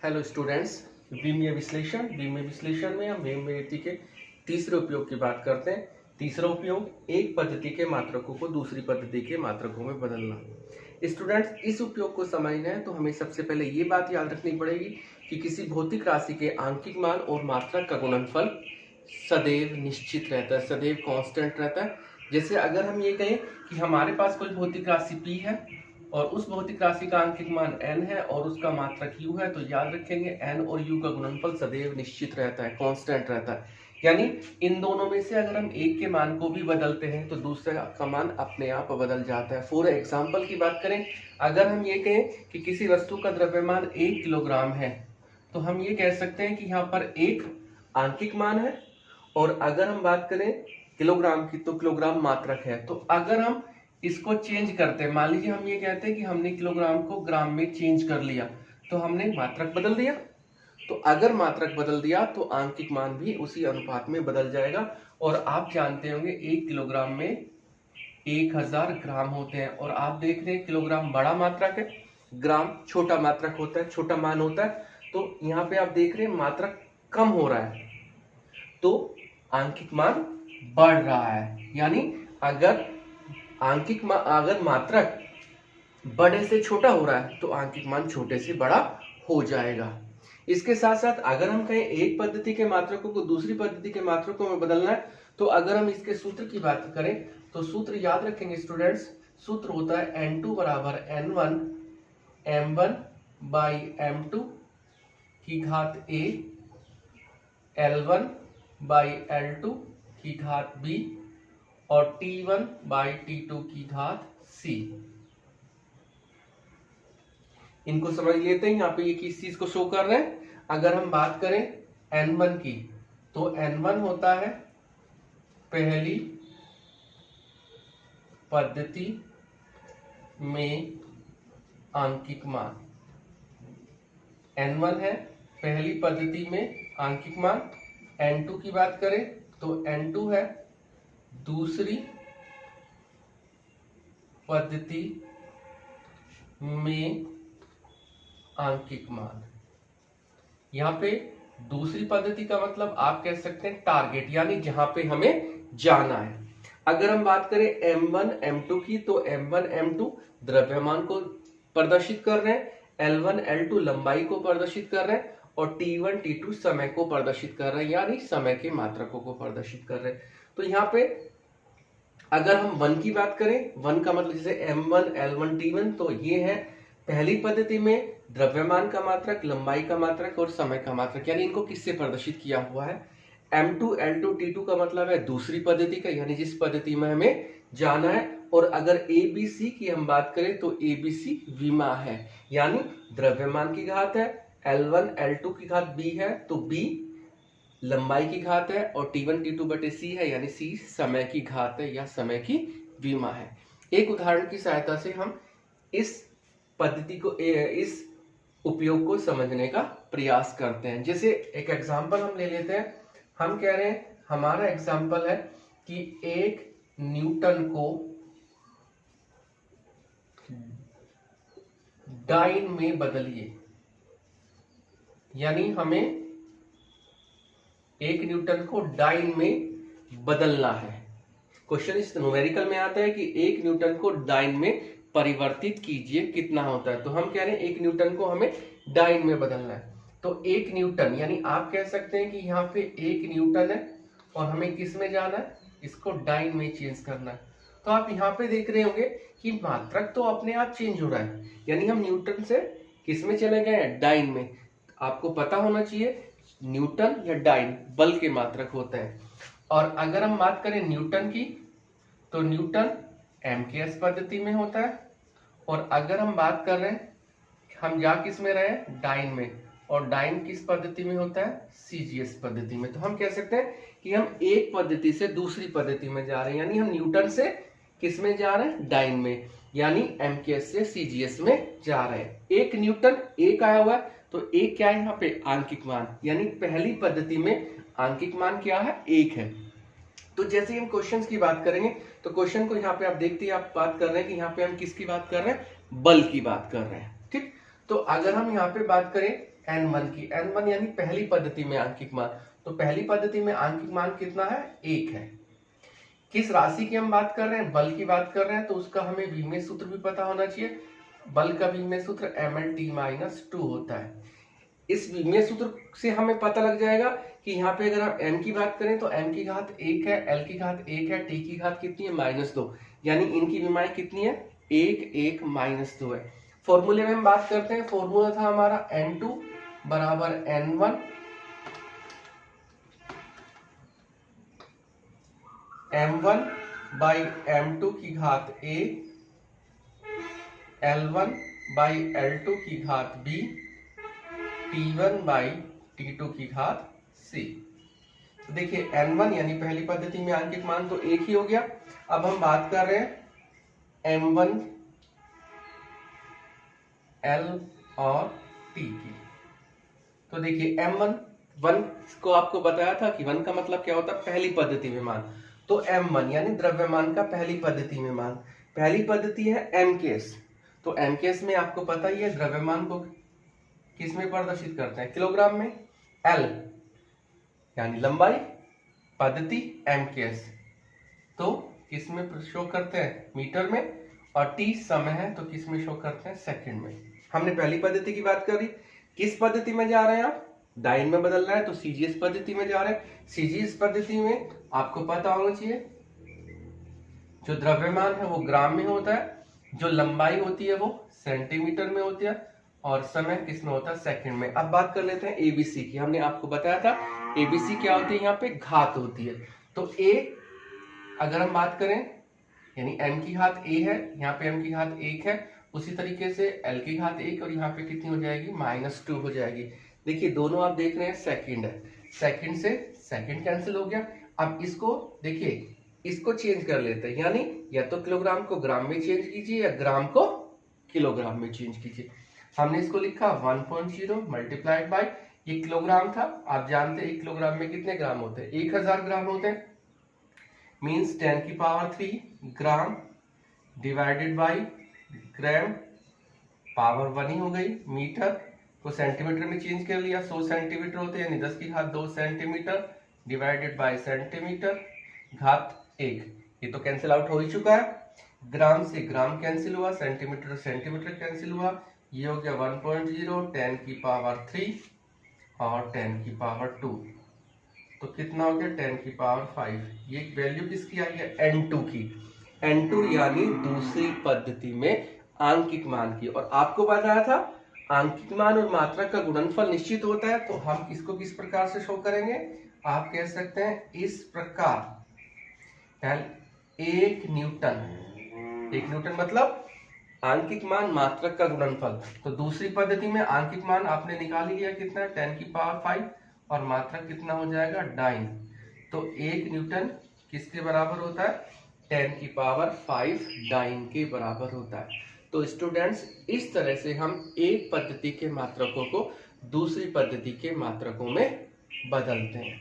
Hello students, विमीय विश्लेषण में हम विमीय के तीसरे उपयोग की बात करते हैं। तीसरा उपयोग, एक पद्धति के मात्रकों को दूसरी पद्धति के मात्रकों में बदलना। स्टूडेंट्स, इस उपयोग को समझना है तो हमें सबसे पहले ये बात याद रखनी पड़ेगी कि किसी भौतिक राशि के आंकिक मान और मात्रक का गुणनफल सदैव निश्चित रहता है, सदैव कांस्टेंट रहता है। जैसे अगर हम ये कहें कि हमारे पास कोई भौतिक राशि P है और उस भौतिक राशि का आंकिक मान n है और उसका मात्रक u है, तो याद रखेंगे n और u का गुणनफल सदैव निश्चित रहता है, कांस्टेंट रहता है। यानी इन दोनों में से अगर हम एक के मान को भी बदलते हैं तो दूसरे का मान अपने आप बदल जाता है। फॉर एग्जाम्पल की बात करें, अगर हम ये कहें कि किसी वस्तु का द्रव्यमान 1 किलोग्राम है, तो हम ये कह सकते हैं कि यहाँ पर एक आंकिक मान है और अगर हम बात करें किलोग्राम की तो किलोग्राम मात्रक है। तो अगर हम इसको चेंज करते हैं, मान लीजिए हम ये कहते हैं कि हमने किलोग्राम को ग्राम में चेंज कर लिया, तो हमने मात्रक बदल दिया। तो अगर मात्रक बदल दिया तो आंकिक मान भी उसी अनुपात में बदल जाएगा। और आप जानते होंगे 1 किलोग्राम में 1000 ग्राम होते हैं और आप देख रहे हैं किलोग्राम बड़ा मात्रक है, ग्राम छोटा मात्रक होता है, छोटा मान होता है। तो यहाँ पे आप देख रहे हैं मात्रक कम हो रहा है तो आंकिक मान बढ़ रहा है। यानी अगर अगर मात्रक बड़े से छोटा हो रहा है तो आंकिक मान छोटे से बड़ा हो जाएगा। इसके साथ साथ अगर हम कहें एक पद्धति के मात्रकों को दूसरी पद्धति के मात्रकों में बदलना है, तो अगर हम इसके सूत्र की बात करें तो सूत्र याद रखेंगे स्टूडेंट्स। सूत्र होता है n2 बराबर n1 m1 बाई m2 की घात a, l1 बाई l2 की घात b और t1 बाई t2 की घात c। इनको समझ लेते हैं। यहाँ पे ये किस चीज को शो कर रहे हैं। अगर हम बात करें n1 की, तो n1 होता है पहली पद्धति में आंकिक मान। n1 है पहली पद्धति में आंकिक मान। n2 की बात करें तो n2 है दूसरी पद्धति में आंकिक मान। यहाँ पे दूसरी पद्धति का मतलब आप कह सकते हैं टारगेट, यानी जहां पे हमें जाना है। अगर हम बात करें m1 m2 की, तो m1 m2 द्रव्यमान को प्रदर्शित कर रहे हैं, l1 l2 लंबाई को प्रदर्शित कर रहे हैं और t1 t2 समय को प्रदर्शित कर रहे हैं, यानी समय के मात्रकों को प्रदर्शित कर रहे हैं। तो यहाँ पे अगर हम 1 की बात करें, 1 का मतलब जैसे m1 l1 t1, तो ये है पहली पद्धति में द्रव्यमान का मात्रक, लंबाई का मात्रक और समय का मात्रक, यानी इनको किससे प्रदर्शित किया हुआ है। m2 l2 t2 का मतलब है दूसरी पद्धति का, यानी जिस पद्धति में हमें जाना है। और अगर abc की हम बात करें तो abc विमा है, यानी द्रव्यमान की घात है, l1 l2 की घात b है तो b लंबाई की घात है और t1 t2 बटे c है, यानी c समय की घात है या समय की विमा है। एक उदाहरण की सहायता से हम इस पद्धति को, इस उपयोग को समझने का प्रयास करते हैं। जैसे एक एग्जांपल हम ले लेते हैं। हम कह रहे हैं, हमारा एग्जांपल है कि 1 न्यूटन को डाइन में बदलिए, यानी हमें 1 न्यूटन को डाइन में बदलना है। क्वेश्चन इस न्यूमेरिकल में आता है कि 1 न्यूटन को डाइन में परिवर्तित कीजिए, कितना होता है। तो हम कह रहे हैं 1 न्यूटन को हमें डाइन में बदलना है। तो 1 न्यूटन, यानी आप कह सकते हैं कि यहाँ पे 1 न्यूटन है और हमें किस में जाना है, इसको डाइन में चेंज करना है। तो आप यहाँ पे देख रहे होंगे कि मात्रक तो अपने आप चेंज हो रहा है, यानी हम न्यूटन से किस में चले गए हैं, डाइन में। आपको पता होना चाहिए न्यूटन या डाइन बल के मात्रक होते हैं। और अगर हम बात करें न्यूटन की, तो न्यूटन एमकेएस पद्धति में होता है। और अगर हम बात कर रहे हैं, हम जा किस में रहे, डाइन में, और डाइन किस पद्धति में होता है, सीजीएस पद्धति में। तो हम कह सकते हैं कि हम एक पद्धति से दूसरी पद्धति में जा रहे हैं, यानी हम न्यूटन से किस में जा रहे हैं, डाइन में, यानी एमकेएस से सीजीएस में जा रहे हैं। 1 न्यूटन, 1 आया हुआ है तो 1 क्या है यहाँ पे, आंकिक मान, यानी पहली पद्धति में आंकिक मान क्या है, 1 है। तो जैसे हम क्वेश्चंस की बात करेंगे तो क्वेश्चन को यहाँ पे आप देखते हैं, आप बात कर रहे हैं कि यहाँ पे हम किसकी बात कर रहे हैं, बल की बात कर रहे हैं। ठीक, तो अगर हम यहाँ पे बात करें n1 की, n1 यानी पहली पद्धति में आंकिक मान। तो पहली पद्धति में आंकिक मान कितना है, 1 है। किस राशि की हम बात कर रहे हैं, बल की बात कर रहे हैं, तो उसका हमें विमेय सूत्र भी पता होना चाहिए। बल का विमेय सूत्र mLT-2 होता है। इस विमेय सूत्र से हमें पता लग जाएगा कि यहाँ पे अगर हम m की बात करें तो m की घात 1 है, l की घात 1 है, t की घात कितनी है, -2, यानी इनकी विमाएं कितनी है, 1 1 -2 है। फॉर्मूले में हम बात करते हैं, फॉर्मूला था हमारा n2 बराबर n1 m1 बाई m2 की घात a, l1 बाई l2 की घात b, t1 बाई t2 की घात c। तो देखिए n1 यानी पहली पद्धति में आंकिक मान तो 1 ही हो गया। अब हम बात कर रहे हैं m1 l और t की। तो देखिए m1 1 को आपको बताया था कि 1 का मतलब क्या होता है, पहली पद्धति में मान। तो m1 यानी द्रव्यमान का पहली पद्धति में मान। पहली पद्धति है m केस, तो m केस में आपको पता ही है द्रव्यमान को किस में प्रदर्शित करते हैं, किलोग्राम में। l यानी लंबाई, पद्धति m केस तो किस में शो करते हैं, मीटर में, और t समय है तो किस में शो करते हैं, सेकंड में। हमने पहली पद्धति की बात करी। किस पद्धति में जा रहे हैं आप, डाइन में बदलना है तो सीजीएस पद्धति में जा रहे हैं। सीजीएस पद्धति में आपको पता होना चाहिए जो द्रव्यमान है वो ग्राम में होता है, जो लंबाई होती है वो सेंटीमीटर में होती है, और समय किस में होता है, सेकंड में। अब बात कर लेते हैं एबीसी की। हमने आपको बताया था एबीसी क्या होती है, यहाँ पे घात होती है। तो a अगर हम बात करें यानी m की घात a है, यहाँ पे m की घात 1 है, उसी तरीके से l की घात 1 और यहाँ पे कितनी हो जाएगी, -2 हो जाएगी। देखिए दोनों आप देख रहे हैं सेकंड है, सेकंड से सेकंड कैंसिल हो गया। अब इसको देखिए, इसको चेंज कर लेते हैं, यानी या तो किलोग्राम को ग्राम में चेंज कीजिए या ग्राम को किलोग्राम में चेंज कीजिए। हमने इसको लिखा 1.0 मल्टीप्लाइड बाई, ये किलोग्राम था, आप जानते हैं 1 किलोग्राम में कितने ग्राम होते हैं, 1000 ग्राम होते हैं, मीन्स 10 की power 3 gram divided by gram, power 1 ही हो गई। मीटर को सेंटीमीटर में चेंज कर लिया, 100 सेंटीमीटर होते हैं, यानी 10 की घात 2 सेंटीमीटर डिवाइडेड बाई सेंटीमीटर घात 1, ये तो कैंसिल आउट हो ही चुका है। ग्राम से ग्राम कैंसिल हुआ, सेंटीमीटर सेंटीमीटर कैंसिल हुआ, ये हो गया 1.0, 10 की पावर 3 और 10 की पावर 2, तो कितना हो गया 10 की पावर 5। ये वैल्यू किसकी आई है, n2 की। n2 यानी दूसरी पद्धति में आंकिक मान की। और आपको बताया था आंकिक मान और मात्रक का गुणनफल निश्चित होता है, तो हम इसको किस प्रकार से शो करेंगे, आप कह सकते हैं इस प्रकार, 1 न्यूटन मतलब आंकिक मान मात्रक का गुणनफल। तो दूसरी पद्धति में आंकिक मान आपने निकाल लिया कितना, 10 की पावर 5 और मात्रक कितना हो जाएगा, डाइन। तो 1 न्यूटन किसके बराबर होता है, 10 की पावर 5 डाइन के बराबर होता है। तो स्टूडेंट्स इस तरह से हम एक पद्धति के मात्रकों को दूसरी पद्धति के मात्रकों में बदलते हैं।